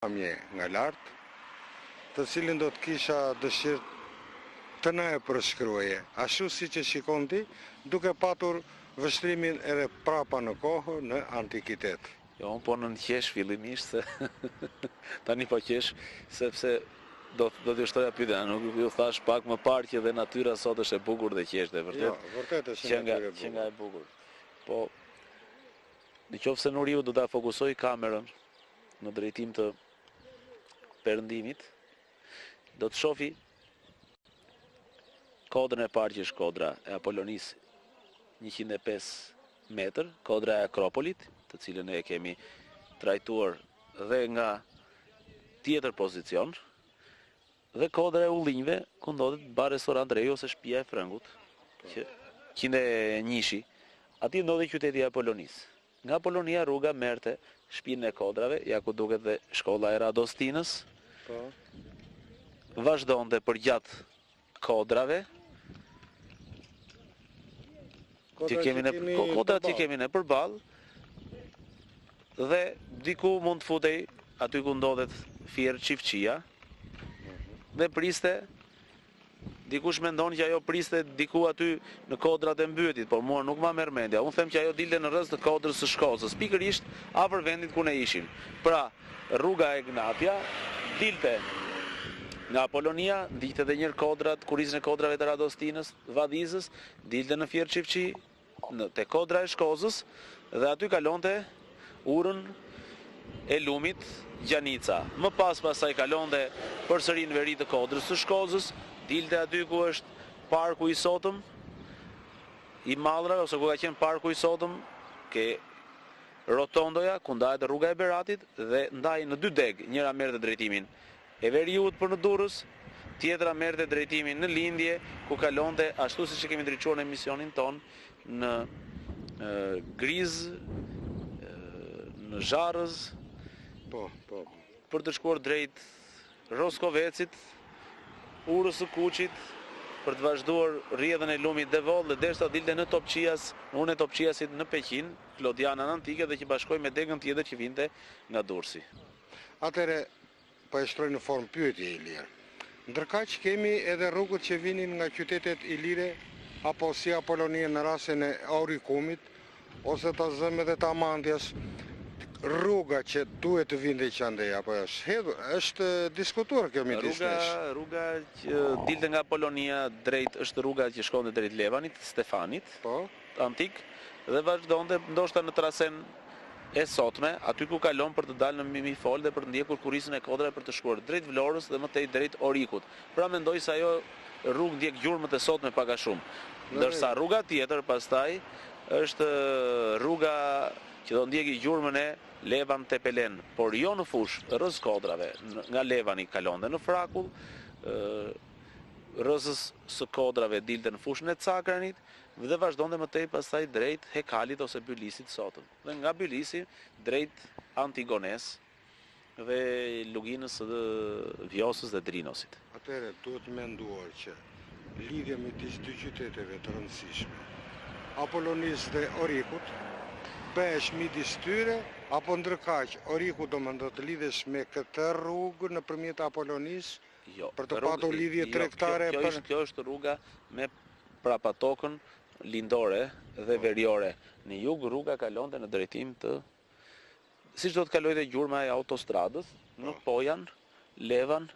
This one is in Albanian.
nga lartë, të cilin do të kisha dëshirë të na e përshkruaje, ashtu si që shikon ti, duke patur vështrimin edhe prapa në kohë në antikitet. Jo, unë po në qesh fillimisht se tani po qesh, sepse do t'ju shtoja pyetja, nuk ju thash pak më parë që dhe natyra sot është e bukur dhe qeshtë, vërtet. Jo, vërtet është që nga e bukur. Po, në qoftë se Nuriu do ta fokusoj kamerën në drejtim të perëndimit, do të shofi kodrën e parë që është kodra e Apolonisë 105 metër, kodra e Akropolit, të cilën e kemi trajtuar dhe nga tjetër pozicion, dhe kodra e Ullinjve, ku ndodhet bar restorant Rejo ose shtëpia e Frëngut, që ne njishi. Aty ndodhet qyteti i Apolonisë. Nga Apolonia rruga merrte shtëpinë e kodrave, ja ku duket dhe shkolla e Radostinës. Vazhdonte përgjatë kodrave. Kodrat që kemi ne përballë. Dhe diku mund të futej aty ku ndodhet Fier Çiftçia. Dhe priste, dikush mendon që ajo priste diku aty në kodrat e mbyetit, por mua nuk ma merr mendja. Unë them që ajo dilte në rreth të kodrës së Shkozës, pikërisht afër vendit ku ne ishim. Pra, rruga e Gnatja dilte nga Apolonia, dilte edhe njërë kodrat, kurizën e kodrave të Radostinës, Vadizës, dilte në Fier Çiftçi, te kodra e Shkozës, dhe aty kalonte urën e lumit Gjanica. Më pasaj kalonte përsëri në veri të kodrës së Shkozës, dilte aty ku është parku i sotëm, i Mallrave, ose ku ka qenë parku i sotëm, ke rotondoja, ku ndahet rruga e Beratit, dhe ndaj në dy deg, njëra merrte drejtimin e veriut për në Durrës, tjetra merrte drejtimin në Lindje, ku kalonte ashtu siç e kemi ndriçuar në emisionin ton, në Griz, në Zharrës, për të shkuar drejt Roskovecit, Urës së Kuqit, për të vazhduar rrjedhën e lumit Devol dhe derisa dilte në Topqias, unë e Topqiasit në Peqin, Klodianën antike, dhe që bashkoj me degën tjetër që vinte nga Durrësi. Atëre, po e shtroj në formë pyetje Ilir. Ndërkaq kemi edhe rrugët që vinin nga qytetet ilire, apo si Apolonia në rastin e Aurikumit, ose të zëmë edhe të Amandjas, rruga që duhet të vinde qandej, apo është diskutuar kjo midis nesh? Rruga që dilte nga Apolonia drejt, është rruga që shkonte drejt Levanit, Stefanit, antik, dhe vazhdonte ndoshta në trasen e sotme, aty ku kalon për të dalë në Mimifol dhe për të ndjekur kurizën e kodrave për të shkuar drejt Vlorës dhe më tej drejt Orikut. Pra mendoj se ajo rrugë ndjek gjurmët e sotme pak a shumë. Ndërsa rruga tjetër pastaj është rruga që do ndjeki gjurmën e Levan Tepelen, por jo në fush, rrës kodrave, nga Levani kalonte në Frakull, rrëzës së kodrave dilte në fushën e Cakranit, dhe vazhdonte më tej pastaj drejt Hekalit ose Bylisit sotëm. Dhe nga Bylisi drejt Antigones dhe luginës së Vjosës dhe Drinosit. Atëre, duhet menduar që lidhja midis dy qyteteve të rëndësishme, Apolonisë dhe Orikut, bëhesh midis tyre, apo ndërkaq Oriku do të lidhesh me këtë rrugë nëpërmjet Apolonisë, për të patur lidhje tregtare? Kjo është rruga me prapatokën lindore dhe veriore. Në jug rruga kalonte në drejtim të, siç do të kalojë gjurma e autostradës, në Pojan, Levan